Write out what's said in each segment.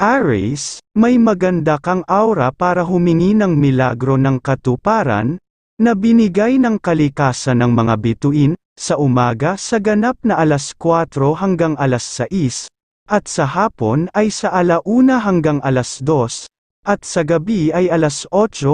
Aries, may maganda kang aura para humingi ng milagro ng katuparan, na binigay ng kalikasan ng mga bituin, sa umaga sa ganap na 4 hanggang 6, at sa hapon ay sa 1 hanggang 2, at sa gabi ay 8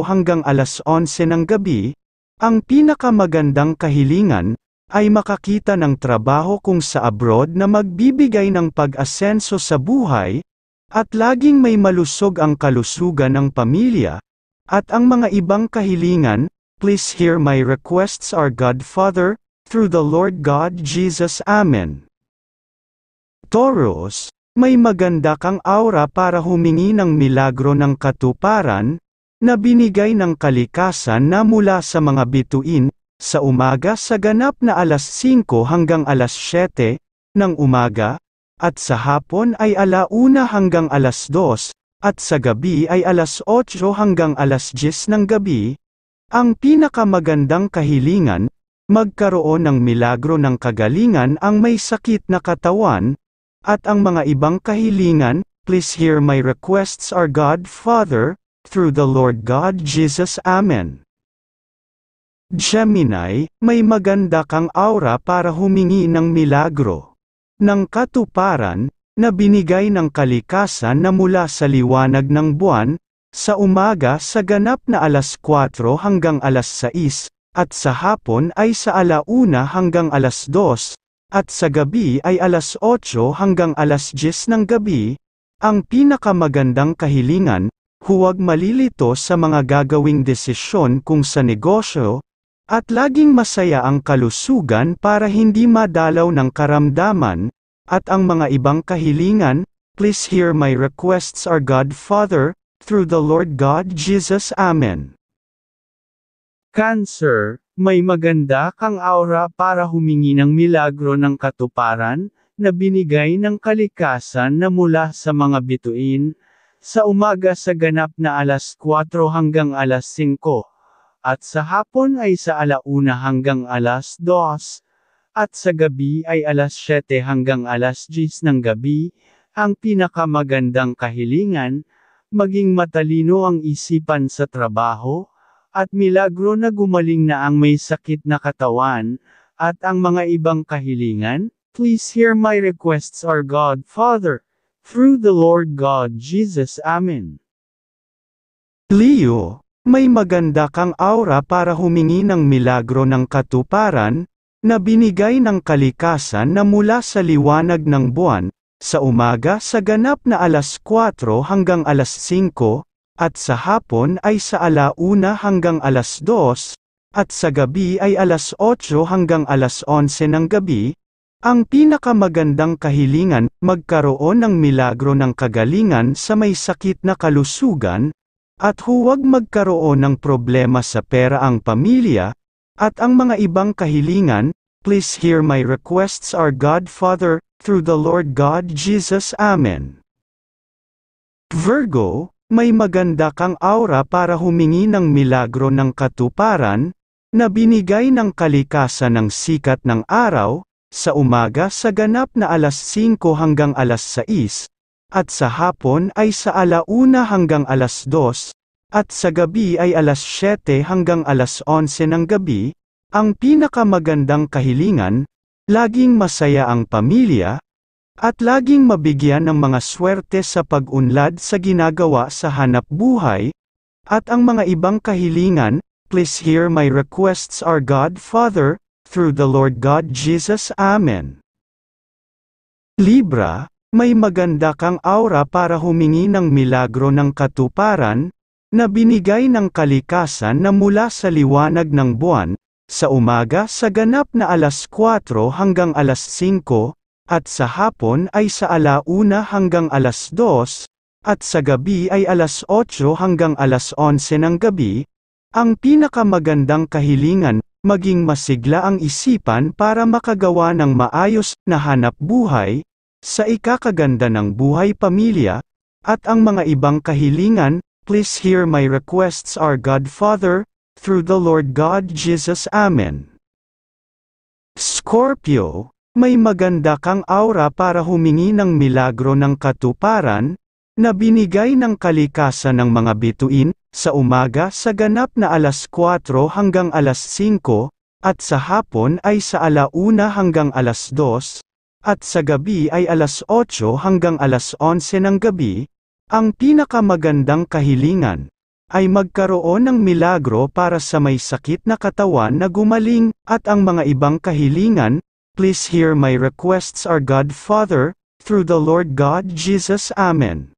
hanggang 11 ng gabi. Ang pinakamagandang kahilingan, ay makakita ng trabaho kung sa abroad na magbibigay ng pag-asenso sa buhay, at laging may malusog ang kalusugan ng pamilya, at ang mga ibang kahilingan, please hear my requests our God Father, through the Lord God Jesus. Amen. Taurus, may maganda kang aura para humingi ng milagro ng katuparan, na binigay ng kalikasan na mula sa mga bituin, sa umaga sa ganap na 5 hanggang 7 ng umaga, at sa hapon ay 1 hanggang 2, at sa gabi ay 8 hanggang 10 ng gabi. Ang pinakamagandang kahilingan, magkaroon ng milagro ng kagalingan ang may sakit na katawan, at ang mga ibang kahilingan, please hear my requests our God Father, through the Lord God Jesus. Amen. Gemini, may maganda kang aura para humingi ng milagro ng katuparan, na binigay ng kalikasan na mula sa liwanag ng buwan, sa umaga sa ganap na 4 hanggang 6, at sa hapon ay sa 1 hanggang 2, at sa gabi ay 8 hanggang 10 ng gabi. Ang pinakamagandang kahilingan, huwag malilito sa mga gagawing desisyon kung sa negosyo, at laging masaya ang kalusugan para hindi madalaw ng karamdaman, at ang mga ibang kahilingan, please hear my requests our God Father, through the Lord God Jesus. Amen. Cancer, may maganda kang aura para humingi ng milagro ng katuparan, na binigay ng kalikasan na mula sa mga bituin, sa umaga sa ganap na 4 hanggang 5, at sa hapon ay sa 1 hanggang 2, at sa gabi ay 7 hanggang 10 ng gabi. Ang pinakamagandang kahilingan, maging matalino ang isipan sa trabaho, at milagro na gumaling na ang may sakit na katawan, at ang mga ibang kahilingan, please hear my requests our God Father, through the Lord God Jesus. Amen. Leo, may maganda kang aura para humingi ng milagro ng katuparan, na binigay ng kalikasan na mula sa liwanag ng buwan, sa umaga sa ganap na 4 hanggang 5, at sa hapon ay sa 1 hanggang 2, at sa gabi ay 8 hanggang 11 ng gabi. Ang pinakamagandang kahilingan, magkaroon ng milagro ng kagalingan sa may sakit na kalusugan, at huwag magkaroon ng problema sa pera ang pamilya, at ang mga ibang kahilingan, please hear my requests our God Father, through the Lord God Jesus. Amen. Virgo, may maganda kang aura para humingi ng milagro ng katuparan, na binigay ng kalikasan ng sikat ng araw, sa umaga sa ganap na 5 hanggang 6, at sa hapon ay sa 1 hanggang 2, at sa gabi ay 7 hanggang 11 ng gabi. Ang pinakamagandang kahilingan, laging masaya ang pamilya, at laging mabigyan ng mga swerte sa pag-unlad sa ginagawa sa hanap buhay, at ang mga ibang kahilingan, please hear my requests our God Father, through the Lord God Jesus. Amen. Libra, may maganda kang aura para humingi ng milagro ng katuparan, na binigay ng kalikasan na mula sa liwanag ng buwan, sa umaga sa ganap na 4 hanggang 5, at sa hapon ay sa 1 hanggang 2, at sa gabi ay 8 hanggang 11 ng gabi. Ang pinakamagandang kahilingan, maging masigla ang isipan para makagawa ng maayos na hanap buhay, sa ikakaganda ng buhay pamilya, at ang mga ibang kahilingan, please hear my requests our God Father, through the Lord God Jesus. Amen. Scorpio, may maganda kang aura para humingi ng milagro ng katuparan, na binigay ng kalikasan ng mga bituin, sa umaga sa ganap na 4:00 hanggang 5:00, at sa hapon ay sa 1:00 hanggang 2:00, at sa gabi ay 8:00 hanggang 11:00 ng gabi. Ang pinakamagandang kahilingan ay magkaroon ng milagro para sa may sakit na katawan na gumaling, at ang mga ibang kahilingan, please hear my requests, our God Father, through the Lord God Jesus. Amen.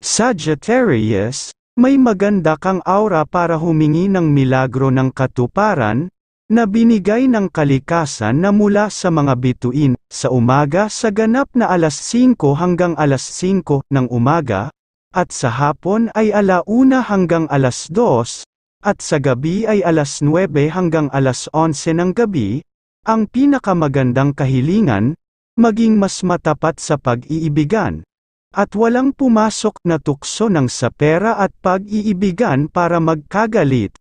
Sagittarius, may maganda kang aura para humingi ng milagro ng katuparan, na binigay ng kalikasan na mula sa mga bituin, sa umaga sa ganap na 5:00 hanggang 5:00 ng umaga, at sa hapon ay 1:00 hanggang 2:00, at sa gabi ay 9:00 hanggang 11:00 ng gabi. Ang pinakamagandang kahilingan, maging mas matapat sa pag-iibigan, at walang pumasok na tukso ng sa pera at pag-iibigan para magkagalit.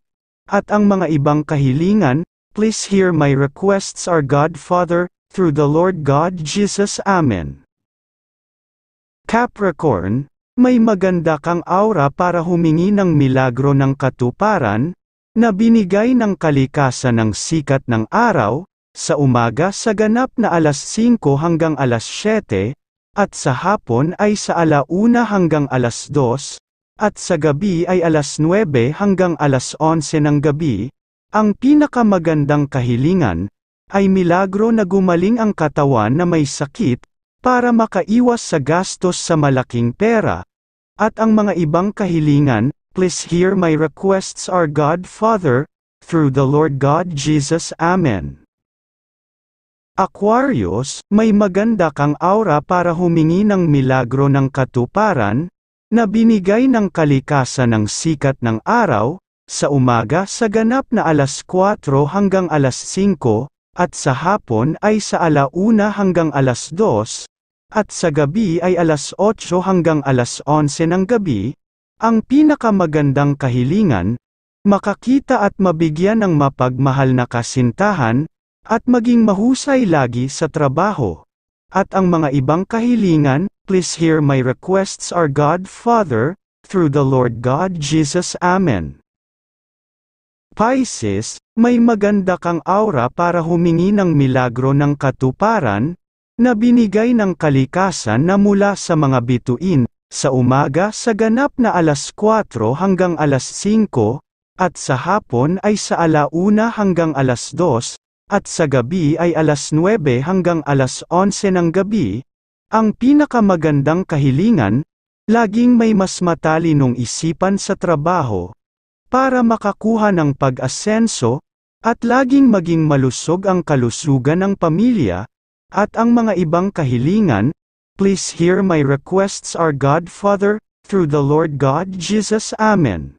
At ang mga ibang kahilingan, please hear my requests, our God Father, through the Lord God Jesus. Amen. Capricorn, may maganda kang aura para humingi ng milagro ng katuparan, na binigay ng kalikasan ng sikat ng araw, sa umaga sa ganap na 5:00 hanggang 7:00, at sa hapon ay sa 1:00 hanggang 2:00, at sa gabi ay 9:00 hanggang 11:00 ng gabi. Ang pinakamagandang kahilingan, ay milagro na gumaling ang katawan na may sakit, para makaiwas sa gastos sa malaking pera. At ang mga ibang kahilingan, please hear my requests, our God Father, through the Lord God Jesus. Amen. Aquarius, may maganda kang aura para humingi ng milagro ng katuparan, na binigay ng kalikasan ng sikat ng araw, sa umaga sa ganap na 4:00 hanggang 5:00, at sa hapon ay sa 1:00 hanggang 2:00, at sa gabi ay 8:00 hanggang 11:00 ng gabi. Ang pinakamagandang kahilingan, makakita at mabigyan ng mapagmahal na kasintahan, at maging mahusay lagi sa trabaho. At ang mga ibang kahilingan, please hear my requests, our God Father, through the Lord God Jesus. Amen. Pisces, may maganda kang aura para humingi ng milagro ng katuparan, na binigay ng kalikasan na mula sa mga bituin, sa umaga sa ganap na 4:00 hanggang 5:00, at sa hapon ay sa 1:00 hanggang 2:00, at sa gabi ay 9:00 hanggang 11:00 ng gabi. Ang pinakamagandang kahilingan, laging may mas matalinong isipan sa trabaho, para makakuha ng pag-asenso, at laging maging malusog ang kalusugan ng pamilya. At ang mga ibang kahilingan, please hear my requests, our God Father, through the Lord God Jesus. Amen.